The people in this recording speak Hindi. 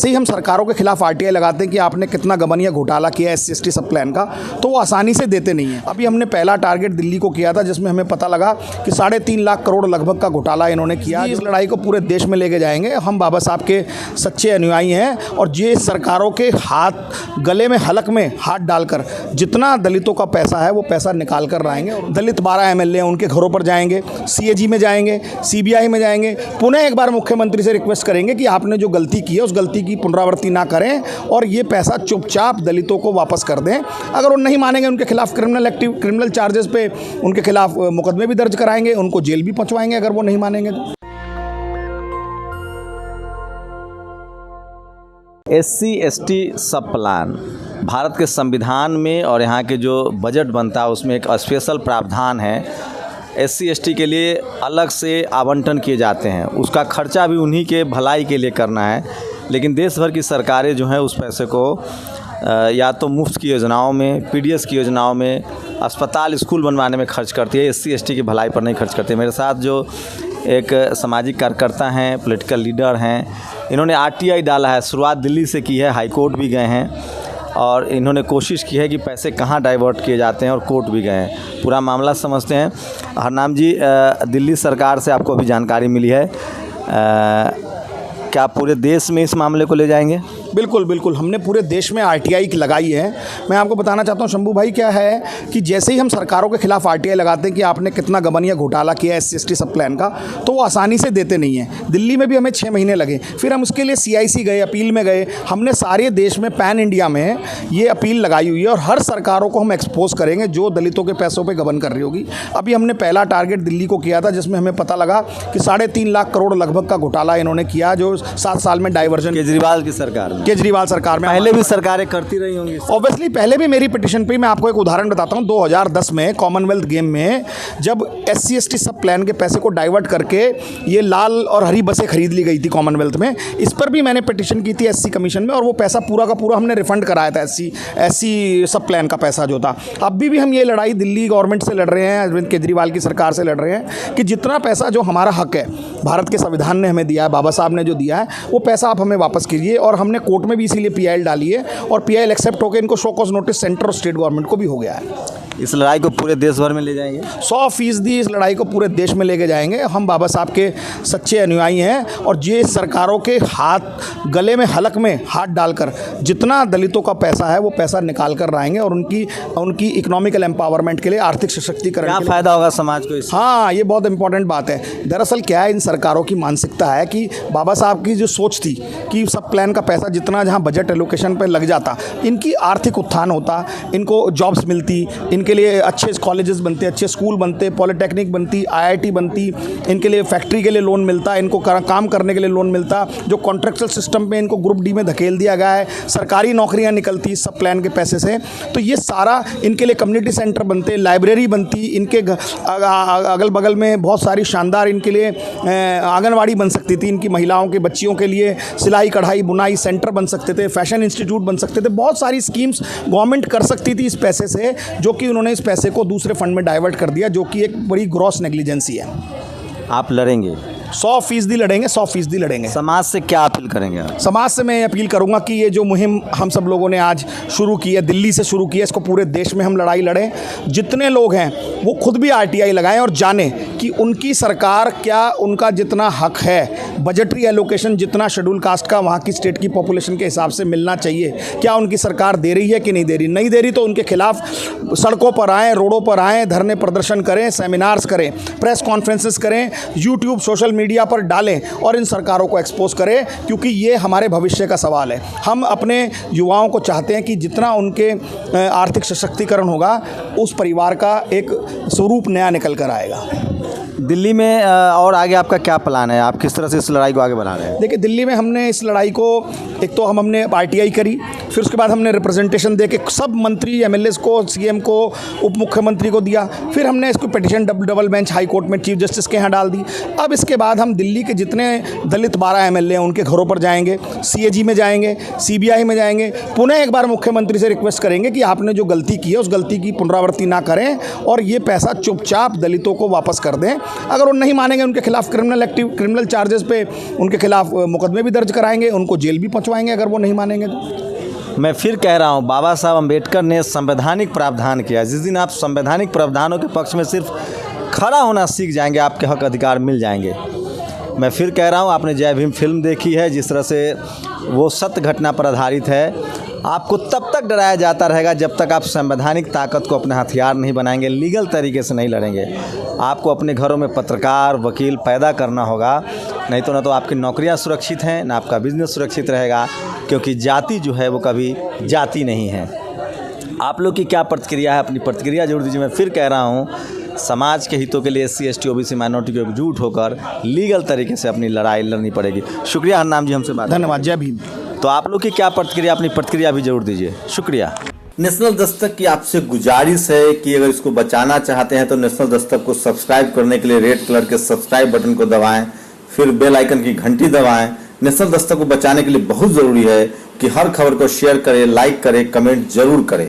जैसे ही हम सरकारों के खिलाफ आरटीआई लगाते हैं कि आपने कितना गबन या घोटाला किया SC/ST सब प्लान का, तो वो आसानी से देते नहीं हैं। अभी हमने पहला टारगेट दिल्ली को किया था, जिसमें हमें पता लगा कि 3.5 लाख करोड़ लगभग का घोटाला इन्होंने किया। इस लड़ाई को पूरे देश में लेके जाएंगे। हम बाबा साहब के सच्चे अनुयायी हैं और ये सरकारों के हाथ गले में हलक में हाथ डालकर जितना दलितों का पैसा है वो पैसा निकाल कर लाएंगे। और दलित 12 MLA हैं, उनके घरों पर जाएंगे, CAG में जाएंगे, CBI में जाएंगे। पुनः एक बार मुख्यमंत्री से रिक्वेस्ट करेंगे कि आपने जो गलती की है उस गलती की पुनरावृत्ति ना करें और ये पैसा चुपचाप दलितों को वापस कर दें। अगर वो नहीं मानेंगे, उनके खिलाफ क्रिमिनल चार्जेस पे उनके खिलाफ मुकदमे भी दर्ज कराएंगे, उनको जेल भी पहुंचवाएंगे अगर वो नहीं मानेंगे तो। SC/ST सब प्लान भारत के संविधान में और यहाँ के जो बजट बनता है उसमें एक स्पेशल प्रावधान है। SC/ST के लिए अलग से आवंटन किए जाते हैं, उसका खर्चा भी उन्हीं के भलाई के लिए करना है। लेकिन देश भर की सरकारें जो हैं उस पैसे को या तो मुफ्त की योजनाओं में, PDS की योजनाओं में, अस्पताल स्कूल बनवाने में खर्च करती है, SC/ST की भलाई पर नहीं खर्च करती है। मेरे साथ जो एक सामाजिक कार्यकर्ता हैं, पॉलिटिकल लीडर हैं, इन्होंने RTI डाला है। शुरुआत दिल्ली से की है, हाई कोर्ट भी गए हैं और इन्होंने कोशिश की है कि पैसे कहाँ डाइवर्ट किए जाते हैं और कोर्ट भी गए हैं। पूरा मामला समझते हैं। हरनाम जी, दिल्ली सरकार से आपको अभी जानकारी मिली है, क्या पूरे देश में इस मामले को ले जाएंगे? बिल्कुल बिल्कुल, हमने पूरे देश में आरटीआई लगाई है। मैं आपको बताना चाहता हूँ शंभू भाई, क्या है कि जैसे ही हम सरकारों के खिलाफ आरटीआई लगाते हैं कि आपने कितना गबन या घोटाला किया SC/ST सब प्लान का, तो वो आसानी से देते नहीं हैं। दिल्ली में भी हमें 6 महीने लगे, फिर हम उसके लिए CIC गए, अपील में गए। हमने सारे देश में, पैन इंडिया में ये अपील लगाई हुई है और हर सरकारों को हम एक्सपोज करेंगे जो दलितों के पैसों पर गबन कर रही होगी। अभी हमने पहला टारगेट दिल्ली को किया था, जिसमें हमें पता लगा कि 3.5 लाख करोड़ लगभग का घोटाला इन्होंने किया, जो 7 साल में डाइवर्जन केजरीवाल की सरकार में पहले भी सरकारें करती रही होंगी। ऑब्वियसली पहले भी मेरी पिटीशन पे, मैं आपको एक उदाहरण बताता हूँ। 2010 में कॉमनवेल्थ गेम में जब SC/ST सब प्लान के पैसे को डाइवर्ट करके ये लाल और हरी बसें खरीद ली गई थी कॉमनवेल्थ में, इस पर भी मैंने पिटीशन की थी SC कमीशन में और वो पैसा पूरा का पूरा हमने रिफंड कराया था। SC सब प्लान का पैसा जो था। अभी भी हम ये लड़ाई दिल्ली गवर्नमेंट से लड़ रहे हैं, अरविंद केजरीवाल की सरकार से लड़ रहे हैं कि जितना पैसा जो हमारा हक है, भारत के संविधान ने हमें दिया है, बाबा साहब ने जो दिया है, वो पैसा आप हमें वापस कीजिए। और हमने कोर्ट में भी इसीलिए PIL डाली है और PIL एक्सेप्ट होकर इनको शो कॉज नोटिस सेंटर और स्टेट गवर्नमेंट को भी हो गया है। इस लड़ाई को पूरे देश भर में ले जाएंगे? 100% इस लड़ाई को पूरे देश में लेके जाएंगे। हम बाबा साहब के सच्चे अनुयायी हैं और ये सरकारों के हाथ गले में हलक में हाथ डालकर जितना दलितों का पैसा है वो पैसा निकाल कर लाएंगे और उनकी इकोनॉमिकल एम्पावरमेंट के लिए, आर्थिक सशक्तिकरण क्या फ़ायदा होगा समाज को इससे? हाँ, ये बहुत इंपॉर्टेंट बात है। दरअसल क्या है, इन सरकारों की मानसिकता है कि बाबा साहब की जो सोच थी कि सब प्लान का पैसा जितना जहाँ बजट एलोकेशन पर लग जाता, इनकी आर्थिक उत्थान होता, इनको जॉब्स मिलती, इनके लिए अच्छे कॉलेजेस बनते, अच्छे स्कूल बनते, पॉलिटेक्निक बनती, IIT बनती, इनके लिए फैक्ट्री के लिए लोन मिलता, इनको काम करने के लिए लोन मिलता। जो कॉन्ट्रेक्चुअल सिस्टम में इनको ग्रुप D में धकेल दिया गया है, सरकारी नौकरियां निकलती सब प्लान के पैसे से। तो ये सारा इनके लिए कम्युनिटी सेंटर बनते, लाइब्रेरी बनती, इनके अगल बगल में बहुत सारी शानदार इनके लिए आंगनवाड़ी बन सकती थी, इनकी महिलाओं के बच्चियों के लिए सिलाई कढ़ाई बुनाई सेंटर बन सकते थे, फैशन इंस्टीट्यूट बन सकते थे। बहुत सारी स्कीम्स गवर्नमेंट कर सकती थी इस पैसे से, जो कि उन्होंने इस पैसे को दूसरे फंड में डाइवर्ट कर दिया, जो कि एक बड़ी ग्रॉस नेग्लिजेंसी है। आप लड़ेंगे? 100% लड़ेंगे, 100% लड़ेंगे। समाज से क्या अपील करेंगे आप? समाज से मैं अपील करूंगा कि ये जो मुहिम हम सब लोगों ने आज शुरू की है, दिल्ली से शुरू की है, इसको पूरे देश में हम लड़ाई लड़ें। जितने लोग हैं वो खुद भी RTI लगाएं और जानें कि उनकी सरकार क्या, उनका जितना हक है, बजटरी एलोकेशन जितना शेड्यूल कास्ट का वहाँ की स्टेट की पॉपुलेशन के हिसाब से मिलना चाहिए, क्या उनकी सरकार दे रही है कि नहीं दे रही। नहीं दे रही तो उनके खिलाफ सड़कों पर आएँ, रोडों पर आएँ, धरने प्रदर्शन करें, सेमिनार्स करें, प्रेस कॉन्फ्रेंसेस करें, यूट्यूब सोशल मीडिया पर डालें और इन सरकारों को एक्सपोज करें, क्योंकि ये हमारे भविष्य का सवाल है। हम अपने युवाओं को चाहते हैं कि जितना उनके आर्थिक सशक्तिकरण होगा, उस परिवार का एक स्वरूप नया निकल कर आएगा। दिल्ली में और आगे आपका क्या प्लान है? आप किस तरह से इस लड़ाई को आगे बढ़ा रहे हैं? देखिए, दिल्ली में हमने इस लड़ाई को, एक तो हमने RTI करी, फिर उसके बाद हमने रिप्रेजेंटेशन दे के सब मंत्री MLAs को, CM को, उप मुख्यमंत्री को दिया, फिर हमने इसको petition double bench high court में चीफ जस्टिस के यहाँ डाल दी। अब इसके बाद हम दिल्ली के जितने दलित 12 MLA हैं उनके घरों पर जाएंगे, CAG में जाएंगे, CBI में जाएंगे। पुनः एक बार मुख्यमंत्री से रिक्वेस्ट करेंगे कि आपने जो गलती की है उस गलती की पुनरावृत्ति ना करें और ये पैसा चुपचाप दलितों को वापस कर दें। अगर वो नहीं मानेंगे उनके खिलाफ क्रिमिनल चार्जेस पे उनके खिलाफ मुकदमे भी दर्ज कराएंगे, उनको जेल भी पहुँचवाएंगे अगर वो नहीं मानेंगे तो। मैं फिर कह रहा हूँ, बाबा साहब अम्बेडकर ने संवैधानिक प्रावधान किया। जिस दिन आप संवैधानिक प्रावधानों के पक्ष में सिर्फ खड़ा होना सीख जाएंगे, आपके हक अधिकार मिल जाएंगे। मैं फिर कह रहा हूँ, आपने जय भीम फिल्म देखी है, जिस तरह से वो सत्य घटना पर आधारित है। आपको तब तक डराया जाता रहेगा जब तक आप संवैधानिक ताकत को अपने हथियार नहीं बनाएंगे, लीगल तरीके से नहीं लड़ेंगे। आपको अपने घरों में पत्रकार, वकील पैदा करना होगा, नहीं तो ना तो आपकी नौकरियां सुरक्षित हैं, ना आपका बिजनेस सुरक्षित रहेगा, क्योंकि जाति जो है वो कभी जाति नहीं है। आप लोग की क्या प्रतिक्रिया है? अपनी प्रतिक्रिया जरूर दीजिए। मैं फिर कह रहा हूँ, समाज के हितों के लिए SC ST OBC माइनॉरिटी को एकजुट होकर लीगल तरीके से अपनी लड़ाई लड़नी पड़ेगी। शुक्रिया हरनाम जी, हमसे बात। धन्यवाद। जय भीम। तो आप लोग की क्या प्रतिक्रिया, अपनी प्रतिक्रिया भी जरूर दीजिए। शुक्रिया। नेशनल दस्तक की आपसे गुजारिश है कि अगर इसको बचाना चाहते हैं तो नेशनल दस्तक को सब्सक्राइब करने के लिए रेड कलर के सब्सक्राइब बटन को दबाएं, फिर बेल आइकन की घंटी दबाएं। नेशनल दस्तक को बचाने के लिए बहुत जरूरी है कि हर खबर को शेयर करें, लाइक करें, कमेंट जरूर करें।